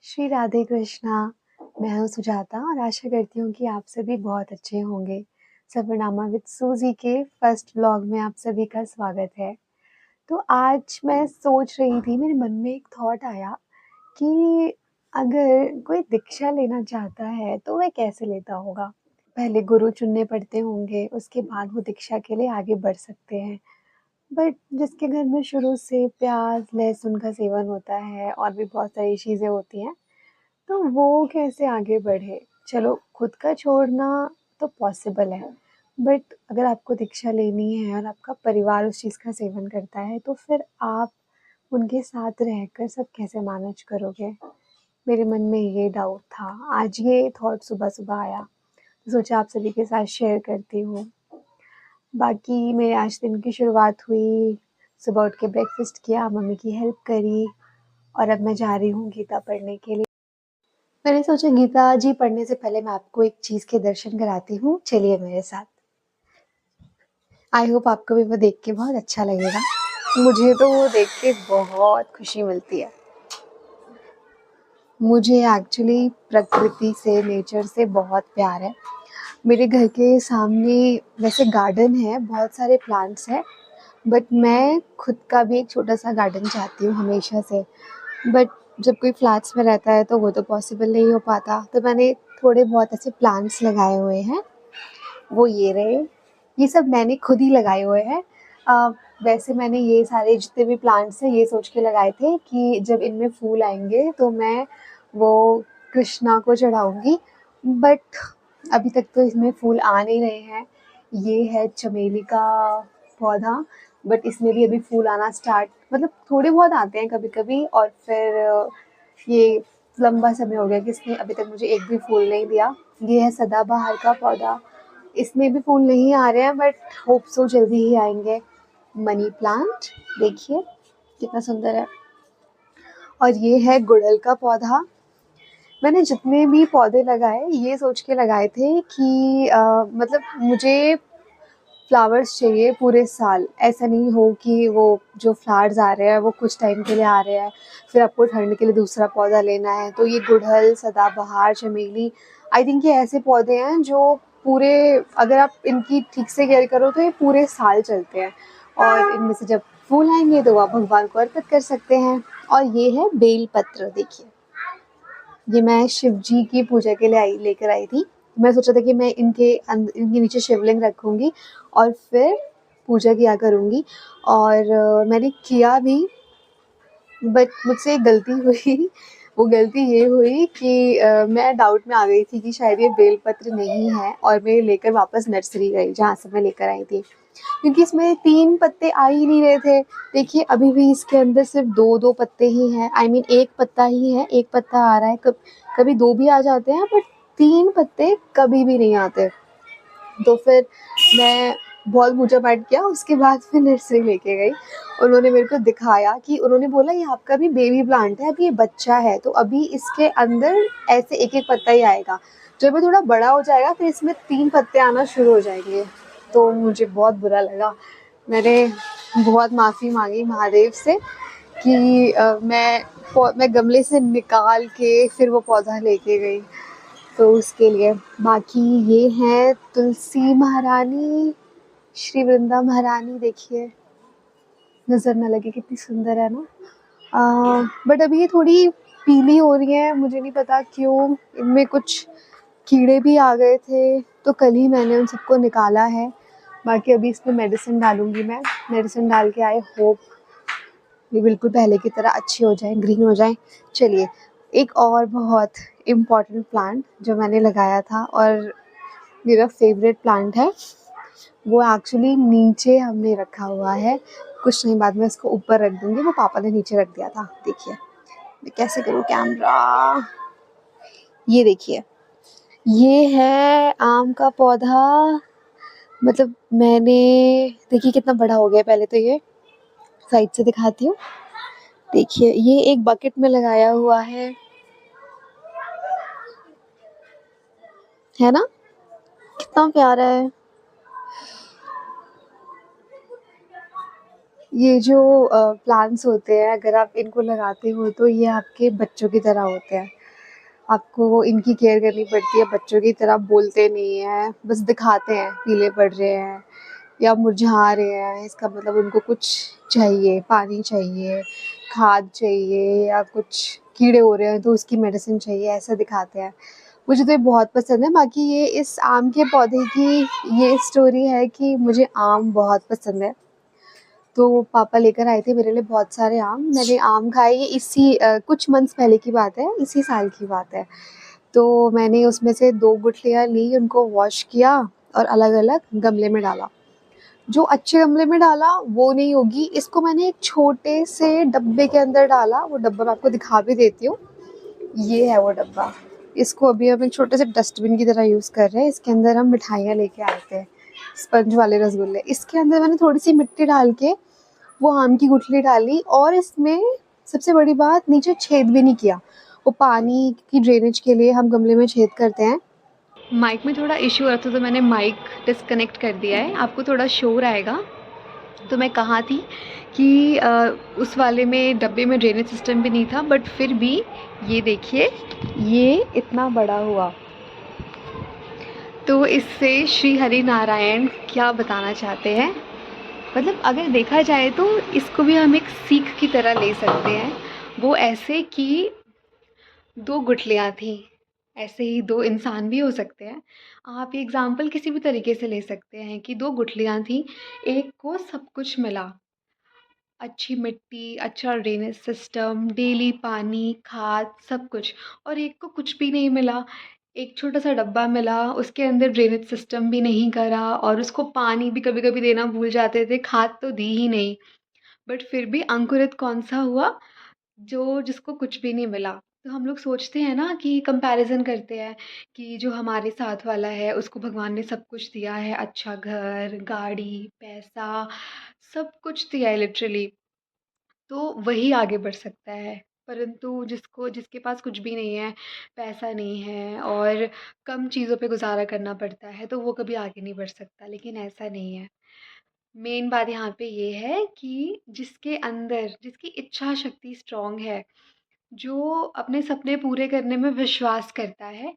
श्री राधे कृष्णा। मैं हूँ सुजाता और आशा करती हूँ कि आप सभी बहुत अच्छे होंगे। सफरनामा विद सूजी के फर्स्ट व्लॉग में आप सभी का स्वागत है। तो आज मैं सोच रही थी, मेरे मन में एक थॉट आया कि अगर कोई दीक्षा लेना चाहता है तो वह कैसे लेता होगा। पहले गुरु चुनने पड़ते होंगे, उसके बाद वो दीक्षा के लिए आगे बढ़ सकते हैं। बट जिसके घर में शुरू से प्याज लहसुन का सेवन होता है और भी बहुत सारी चीज़ें होती हैं, तो वो कैसे आगे बढ़े? चलो, खुद का छोड़ना तो पॉसिबल है, बट अगर आपको दीक्षा लेनी है और आपका परिवार उस चीज़ का सेवन करता है, तो फिर आप उनके साथ रहकर सब कैसे मैनेज करोगे? मेरे मन में ये डाउट था। आज ये थॉट सुबह-सुबह आया, तो सोचा आप सभी के साथ शेयर करती हूँ। बाकी मेरे आज दिन की शुरुआत हुई, सुबह उठ के ब्रेकफ़ास्ट किया, मम्मी की हेल्प करी और अब मैं जा रही हूँ गीता पढ़ने के लिए। मैंने सोचा गीता जी पढ़ने से पहले मैं आपको एक चीज़ के दर्शन कराती हूँ, चलिए मेरे साथ। आई होप आपको भी वो देख के बहुत अच्छा लगेगा। मुझे तो वो देख के बहुत खुशी मिलती है। मुझे एक्चुअली प्रकृति से, नेचर से बहुत प्यार है। मेरे घर के सामने वैसे गार्डन है, बहुत सारे प्लांट्स हैं, बट मैं खुद का भी एक छोटा-सा गार्डन चाहती हूँ हमेशा से। बट जब कोई फ्लैट्स में रहता है तो वो तो पॉसिबल नहीं हो पाता, तो मैंने थोड़े बहुत ऐसे प्लांट्स लगाए हुए हैं। वो ये रहे, ये सब मैंने खुद ही लगाए हुए हैं। वैसे मैंने ये सारे जितने भी प्लांट्स हैं ये सोच के लगाए थे कि जब इनमें फूल आएंगे तो मैं वो कृष्णा को चढ़ाऊँगी, बट अभी तक तो इसमें फूल आ नहीं रहे हैं। ये है चमेली का पौधा, बट इसमें भी अभी फूल आना स्टार्ट, मतलब थोड़े बहुत आते हैं कभी-कभी, और फिर ये लंबा समय हो गया कि इसने अभी तक मुझे एक भी फूल नहीं दिया। ये है सदाबहार का पौधा, इसमें भी फूल नहीं आ रहे हैं, बट होप सो जल्दी ही आएंगे। मनी प्लांट देखिए कितना सुंदर है। और ये है गुड़हल का पौधा। मैंने जितने भी पौधे लगाए ये सोच के लगाए थे कि मतलब मुझे फ्लावर्स चाहिए पूरे साल। ऐसा नहीं हो कि वो जो फ्लावर्स आ रहे हैं वो कुछ टाइम के लिए आ रहे हैं, फिर आपको ठंड के लिए दूसरा पौधा लेना है। तो ये गुड़हल, सदाबहार, चमेली, आई थिंक ये ऐसे पौधे हैं जो पूरे, अगर आप इनकी ठीक से केयर करो तो ये पूरे साल चलते हैं, और इनमें से जब फूल आएंगे तो आप भगवान को अर्पित कर सकते हैं। और ये है बेल पत्र, देखिए ये मैं शिव जी की पूजा के लिए लेकर आई थी। मैं सोचा था कि मैं इनके नीचे शिवलिंग रखूँगी और फिर पूजा किया करूँगी, और मैंने किया भी, बट मुझसे एक गलती हुई। वो गलती ये हुई कि मैं डाउट में आ गई थी कि शायद ये बेलपत्र नहीं है, और मैं लेकर वापस नर्सरी गई जहाँ से मैं लेकर आई थी, क्योंकि इसमें 3 पत्ते आ ही नहीं रहे थे। देखिए अभी भी इसके अंदर सिर्फ 2-2 पत्ते ही हैं, आई मीन 1 पत्ता ही है, 1 पत्ता आ रहा है, कभी 2 भी आ जाते हैं, बट 3 पत्ते कभी भी नहीं आते। तो फिर मैं बहुत पूजा-पाठ किया, उसके बाद फिर नर्सरी लेके गई। उन्होंने मेरे को दिखाया कि, उन्होंने बोला ये आपका भी बेबी प्लांट है, अभी ये बच्चा है, तो अभी इसके अंदर ऐसे एक-एक पत्ता ही आएगा। जब ये थोड़ा बड़ा हो जाएगा फिर इसमें 3 पत्ते आना शुरू हो जाएंगे। तो मुझे बहुत बुरा लगा। मैंने बहुत माफ़ी माँगी महादेव से कि मैं गमले से निकाल के फिर वो पौधा लेके गई, तो उसके लिए। बाकी ये है तुलसी महारानी, श्री वृंदा महारानी, देखिए नज़र ना लगे कितनी सुंदर है ना। बट अभी ये थोड़ी पीली हो रही है, मुझे नहीं पता क्यों, इनमें कुछ कीड़े भी आ गए थे, तो कल ही मैंने उन सबको निकाला है। बाकी अभी इसमें मेडिसिन डालूँगी मैं, मेडिसिन डाल के आई होप ये बिल्कुल पहले की तरह अच्छी हो जाए, ग्रीन हो जाए। चलिए, एक और बहुत इम्पॉर्टेंट प्लांट जो मैंने लगाया था और मेरा फेवरेट प्लांट है, वो एक्चुअली नीचे हमने रखा हुआ है। कुछ टाइम बाद में इसको ऊपर रख दूँगी, वो पापा ने नीचे रख दिया था। देखिए, मैं कैसे करूँ कैमरा, ये देखिए, ये है आम का पौधा। मतलब मैंने, देखिए कितना बड़ा हो गया। पहले तो ये साइड से दिखाती हूँ, देखिए ये एक बकेट में लगाया हुआ है ना? कितना प्यारा है। ये जो प्लांट्स होते हैं, अगर आप इनको लगाते हो तो ये आपके बच्चों की तरह होते हैं। आपको इनकी केयर करनी पड़ती है, बच्चों की तरह बोलते नहीं हैं, बस दिखाते हैं पीले पड़ रहे हैं या मुरझा रहे हैं, इसका मतलब उनको कुछ चाहिए, पानी चाहिए, खाद चाहिए या कुछ कीड़े हो रहे हैं तो उसकी मेडिसिन चाहिए, ऐसा दिखाते हैं। मुझे तो ये बहुत पसंद है। बाकी ये इस आम के पौधे की ये स्टोरी है कि मुझे आम बहुत पसंद है। तो पापा लेकर आए थे मेरे लिए बहुत सारे आम। मैंने आम खाए ये कुछ मंथ्स पहले की बात है, इसी साल की बात है। तो मैंने उसमें से 2 गुठलियाँ ली, उनको वॉश किया और अलग-अलग गमले में डाला। जो अच्छे गमले में डाला वो नहीं होगी, इसको मैंने एक छोटे से डब्बे के अंदर डाला, वो डब्बा मैं आपको दिखा भी देती हूँ। ये है वो डब्बा। इसको अभी हम एक छोटे से डस्टबिन की तरह यूज़ कर रहे हैं। इसके अंदर हम मिठाइयाँ लेके आए थे, स्पंज वाले रसगुल्ले। इसके अंदर मैंने थोड़ी-सी मिट्टी डाल के वो आम की गुठली डाली और इसमें सबसे बड़ी बात, नीचे छेद भी नहीं किया। वो पानी की ड्रेनेज के लिए हम गमले में छेद करते हैं। माइक में थोड़ा इश्यू आ रहा था तो मैंने माइक डिस्कनेक्ट कर दिया है, आपको थोड़ा शोर आएगा। तो मैं कहाँ थी कि उस वाले में डब्बे में ड्रेनेज सिस्टम भी नहीं था, बट फिर भी ये देखिए, ये इतना बड़ा हुआ। तो इससे श्री हरि नारायण क्या बताना चाहते हैं, मतलब अगर देखा जाए तो इसको भी हम एक सीख की तरह ले सकते हैं। वो ऐसे कि 2 गुठलियाँ थीं, ऐसे ही 2 इंसान भी हो सकते हैं। आप ये एग्ज़ाम्पल किसी भी तरीके से ले सकते हैं कि 2 गुठलियाँ थीं, एक को सब कुछ मिला, अच्छी मिट्टी, अच्छा ड्रेनेज सिस्टम, डेली पानी, खाद, सब कुछ, और एक को कुछ भी नहीं मिला। एक छोटा-सा डब्बा मिला, उसके अंदर ड्रेनेज सिस्टम भी नहीं करा और उसको पानी भी कभी-कभी देना भूल जाते थे, खाद तो दी ही नहीं। बट फिर भी अंकुरित कौन-सा हुआ, जो जिसको कुछ भी नहीं मिला। तो हम लोग सोचते हैं ना कि कंपैरिज़न करते हैं कि जो हमारे साथ वाला है उसको भगवान ने सब कुछ दिया है, अच्छा घर, गाड़ी, पैसा, सब कुछ दिया है लिटरली। तो वही आगे बढ़ सकता है। परंतु जिसके पास कुछ भी नहीं है, पैसा नहीं है और कम चीज़ों पे गुज़ारा करना पड़ता है, तो वो कभी आगे नहीं बढ़ सकता, लेकिन ऐसा नहीं है। मेन बात यहाँ पे ये है कि जिसके अंदर जिसकी इच्छा शक्ति स्ट्रॉन्ग है, जो अपने सपने पूरे करने में विश्वास करता है,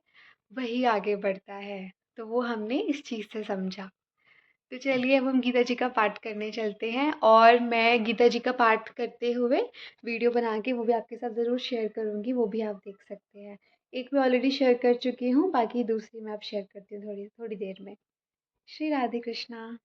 वही आगे बढ़ता है। तो वो हमने इस चीज़ से समझा। तो चलिए अब हम गीता जी का पाठ करने चलते हैं और मैं गीता जी का पाठ करते हुए वीडियो बना के वो भी आपके साथ ज़रूर शेयर करूँगी, वो भी आप देख सकते हैं। एक मैं ऑलरेडी शेयर कर चुकी हूँ, बाकी दूसरी मैं अब शेयर करती हूँ थोड़ी थोड़ी देर में। श्री राधे कृष्णा।